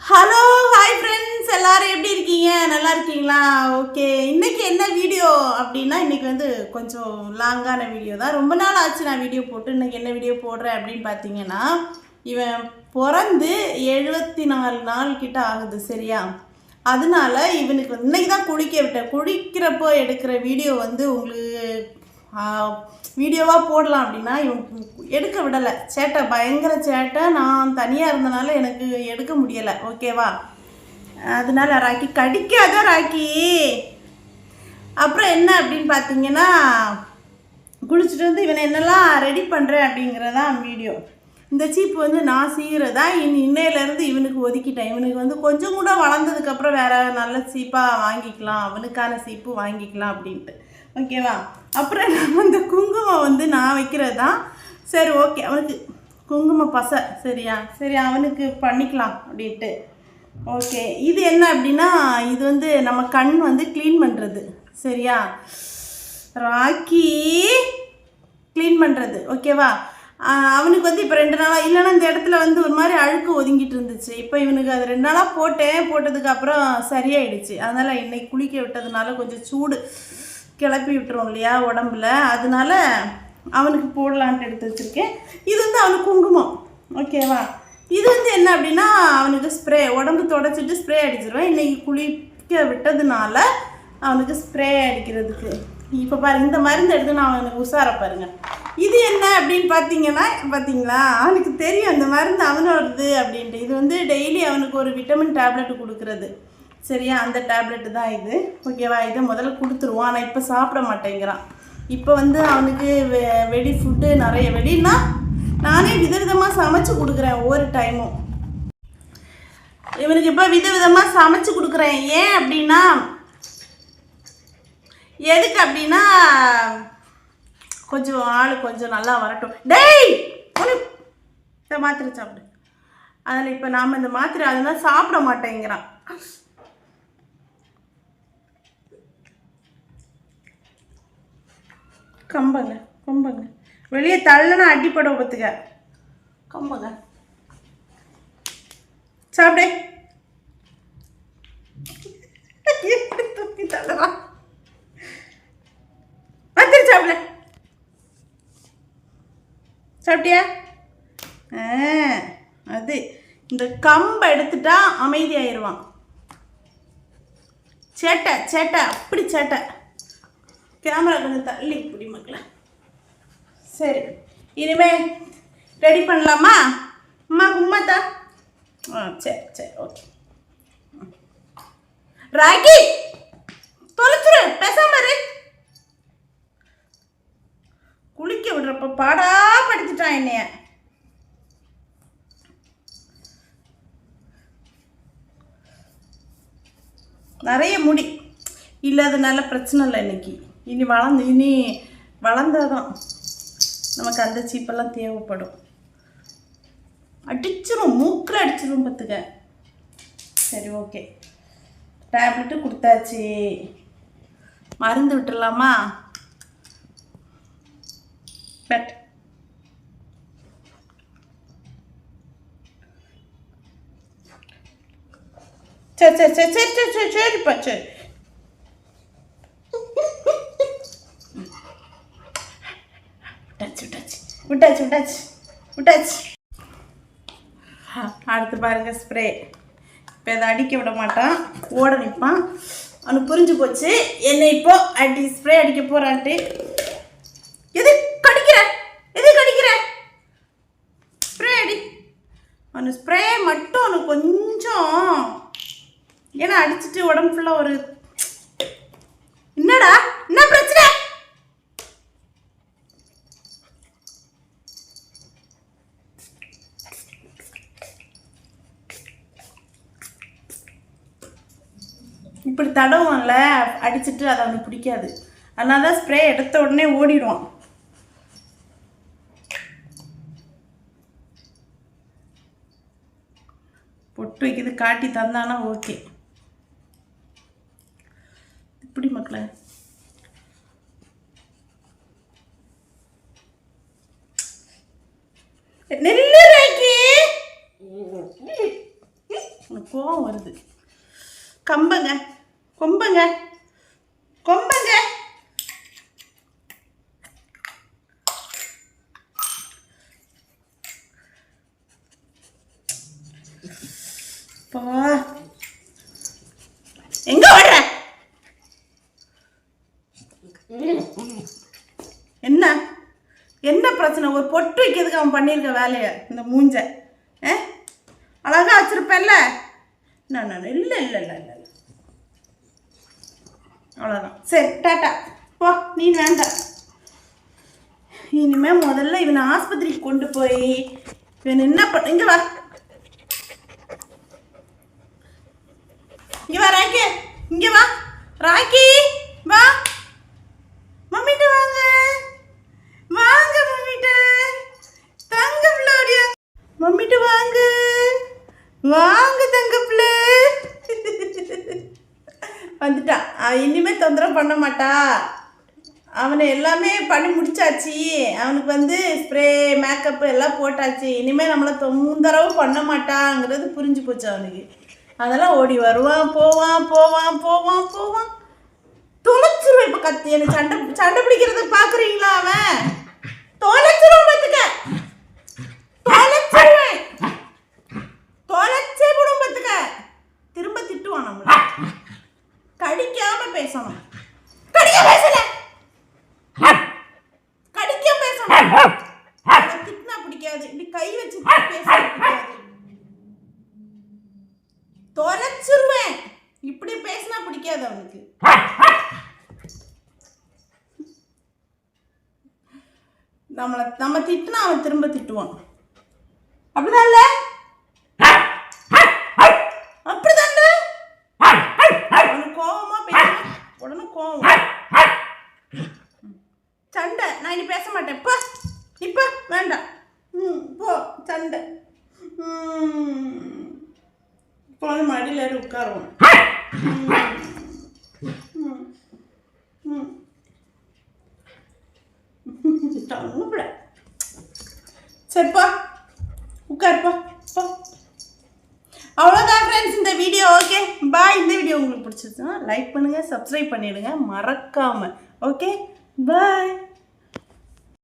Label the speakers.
Speaker 1: Hello hi friends, எல்லாரும் எப்படி இருக்கீங்க? நல்லா இருக்கீங்களா? ஓகே, இன்னைக்கு என்ன வீடியோ அப்படின்னா, இன்னைக்கு வந்து கொஞ்சம் லாங்கான வீடியோ தான். ரொம்ப நாள் ஆச்சு நான் வீடியோ போட்டு. இன்னைக்கு என்ன வீடியோ போடுறேன் அப்படின்னு பார்த்தீங்கன்னா, இவன் பிறந்து 74 நாள் கிட்ட ஆகுது, சரியா? அதனால இவனுக்கு இன்னைக்கு தான் குளிக்க விட்டேன். குளிக்கிறப்போ எடுக்கிற வீடியோ வந்து உங்களுக்கு வீடியோவாக போடலாம் அப்படின்னா இவன் எடுக்க விடலை. சேட்டை, பயங்கர சேட்டை. நான் தனியாக இருந்தனால எனக்கு எடுக்க முடியலை, ஓகேவா? அதனால ராக்கி கடிக்காத ராக்கி. அப்புறம் என்ன அப்படின்னு பார்த்தீங்கன்னா, குளிச்சுட்டு வந்து இவனை என்னெல்லாம் ரெடி பண்ணுறேன் அப்படிங்கிறதான் வீடியோ. இந்த சீப்பு வந்து நான் செய்கிறதா இன்னையிலேருந்து இவனுக்கு ஒதுக்கிட்டேன். இவனுக்கு வந்து கொஞ்சம் கூட வளர்ந்ததுக்கப்புறம் வேறு நல்ல சீப்பாக வாங்கிக்கலாம், அவனுக்கான சீப்பு வாங்கிக்கலாம் அப்படின்ட்டு, ஓகேவா? அப்புறம் நம்ம இந்த குங்குமம் வந்து நான் வைக்கிறது தான். சரி, ஓகே, அவனுக்கு குங்கும பசை, சரியா? சரி, அவனுக்கு பண்ணிக்கலாம் அப்படின்ட்டு. ஓகே, இது என்ன அப்படின்னா, இது வந்து நம்ம கண் வந்து க்ளீன் பண்ணுறது, சரியா? ராக்கி க்ளீன் பண்ணுறது, ஓகேவா? அவனுக்கு வந்து இப்போ 2 நாளாக இல்லைன்னா இந்த இடத்துல வந்து ஒரு மாதிரி அழுக்கு ஒதுங்கிட்டு இருந்துச்சு. இப்போ இவனுக்கு அது 2 நாளாக போட்டதுக்கு அப்புறம் சரியாயிடுச்சு. அதனால் இன்னைக்கு குளிக்க விட்டதுனால கொஞ்சம் சூடு கிளப்பி விட்டுரும் இல்லையா உடம்புல, அதனால அவனுக்கு போடலான்ட்டு எடுத்து வச்சுருக்கேன். இது வந்து அவனுக்கு குங்குமம், ஓகேவா? இது வந்து என்ன அப்படின்னா, அவனுக்கு ஸ்ப்ரே, உடம்பு தொடச்சிட்டு ஸ்ப்ரே அடிச்சிருவேன். இன்றைக்கி குளிக்க விட்டதுனால அவனுக்கு ஸ்ப்ரே அடிக்கிறதுக்கு இப்போ பாருங்க, இந்த மருந்து எடுத்து நான் அவனுக்கு உஷார பாருங்க. இது என்ன அப்படின்னு பார்த்தீங்களா, அவனுக்கு தெரியும் அந்த மருந்து அவனோடது அப்படின்ட்டு. இது வந்து டெய்லி அவனுக்கு ஒரு விட்டமின் டேப்லெட் கொடுக்குறது, சரியா? அந்த டேப்லெட்டு தான் இது, ஓகேவா? இதை முதல்ல கொடுத்துருவான். ஆனால் இப்போ சாப்பிட மாட்டேங்கிறான். இப்போ வந்து அவனுக்கு வெடி ஃபுட்டு நிறைய, வெடின்னா நானே விதவிதமாக சமைச்சு கொடுக்குறேன். ஒவ்வொரு டைமும் இவனுக்கு இப்போ விதவிதமாக சமைச்சு கொடுக்குறேன். ஏன் அப்படின்னா, எதுக்கு அப்படின்னா, கொஞ்சம் ஆள் கொஞ்சம் நல்லா வரட்டும். டேய், இந்த மாத்திரை சாப்பிடு. அதில் இப்போ நாம் இந்த மாத்திரை அதெல்லாம் சாப்பிட மாட்டேங்கிறான். கம்பங்க வெளியே தள்ளனா அடிப்பட பத்துக்க. கம்பங்க சாப்பிடே. தூக்கி தள்ளலாம். மாத்திரை சாப்பிட. சாப்பிட்டியா? அது இந்த கம்பை எடுத்துட்டா அமைதியாயிருவான். சேட்டை அப்படி சேட்டை. கேமரா கொஞ்சம் தள்ளி இப்படி மக்கள. சரி, இனிமே ரெடி பண்ணலாமா? உம்மாத்தா. சரி, ஓகே. ராக்கி தொலைச்சுரு, பேசாம இரு. குளிக்க விடுறப்ப பாடா படுத்துட்டான் என்னைய. நிறைய முடி இல்லாதனால பிரச்சனை இல்லை. இனி வளர்ந்தாதான் நமக்கு அந்த சீப்பெல்லாம் தேவைப்படும். அடிச்சிரும், மூக்கில் அடிச்சிரும் பார்த்துக்க. சரி, ஓகே, டேப்லெட்டு கொடுத்தாச்சு. மருந்து விட்டுடலாமா? பெட் சரிப்பா, சரி. விட்டாச்சு. அடுத்து பாருங்க, ஸ்ப்ரே. இப்போ இதை அடிக்க விட மாட்டான், ஓட நிற்பான். அவனுக்கு புரிஞ்சு போச்சு என்ன இப்போ ஸ்ப்ரே அடிக்க போறான்ட்டு. எது கடிக்கிற? ஸ்ப்ரே அடி. அவனு ஸ்ப்ரே மட்டும் அவனுக்கு கொஞ்சம், ஏன்னா அடிச்சுட்டு உடம்பு ஃபுல்லாக ஒரு, என்னடா என்ன பிரச்சனை? இப்படி தடவும்ல அடிச்சுட்டு, அதை அவனுக்கு பிடிக்காது. அதனால தான் ஸ்ப்ரே எடுத்த உடனே ஓடிடுவான். பொட்டு வைக்கிறது காட்டி தந்தானா ஓகே. இப்படி மக்களே, நெல்லு ராக்கி. எனக்கு கோவம் வருது. கம்பங்க கொம்பங்க கொம்பங்க. எங்க வர்ற? என்ன என்ன பிரச்சனை? ஒரு பொட்டு வைக்கிறதுக்கு அவன் பண்ணியிருக்க வேலையை இந்த மூஞ்ச அழகா வச்சிருப்பேன்ல. நான் இல்லை இல்லை இல்லை இல்லை அவ்வளோதான். சரி டாட்டா போ, நீ வேண்டாம். இனிமே முதல்ல இவனை ஆஸ்பத்திரிக்கு கொண்டு போய் இவன் என்ன பண்ண. இங்க வா இங்க வா ராக்கி, இங்க வா ராக்கி, வா மம்மிட்ட வாங்க வாங்க மம்மிட்ட. தங்க பிள்ளை மம்மிட்ட வாங்க வாங்க தங்க பிள்ளை. வந்துட்டான். இனிமே தொந்தரவு பண்ண மாட்டா. அவனை எல்லாமே பண்ணி முடிச்சாச்சு. அவனுக்கு வந்து ஸ்ப்ரே மேக்கப்பு எல்லாம் போட்டாச்சு. இனிமேல் நம்மளை தொந்தரவு பண்ண மாட்டாங்கிறது புரிஞ்சு போச்சு அவனுக்கு. அதெல்லாம் ஓடி வருவான், போவான் போவான் போவான் போவான். தொலைச்சிருவேன். இப்போ கத்தி எனக்கு சண்டை பிடிக்கிறதுக்கு பார்க்குறீங்களா? அவன் தொலைச்சிருவான். பார்த்துக்க, தொலைச்சிருவேன். தொலைச்சே விடும். பார்த்துக்க, திரும்ப திட்டுவான். நம்மள கடிக்காம பேசணும். கடிக்க பேசல, கடிக்க பேசணும். திட்டினா பிடிக்காது. இப்படி கை வச்சு பேச பிடிக்காது. தொலைச்சிருவேன். இப்படி பேசினா பிடிக்காது அவனுக்கு. நம்ம திட்டினா அவன் திரும்ப திட்டுவான். அப்படிதான் இல்ல? அப்படிதான் இல்ல? அவனுக்கு கோவமா பேச உடனே கோவம். சண்டை. நான் இனி பேச மாட்டேன். இப்ப வேண்டாம். போ சண்டை. இப்போ வந்து மடியில் ஏறி உட்காருவோம். சரிப்பா உட்காருப்பா. அவ்வளோதான் ஃப்ரெண்ட்ஸ் இந்த வீடியோ. Okay bye. இந்த வீடியோ உங்களுக்கு பிடிச்சிருச்சுன்னா லைக் பண்ணுங்கள், சப்ஸ்கிரைப் பண்ணிவிடுங்க மறக்காமல். Okay bye.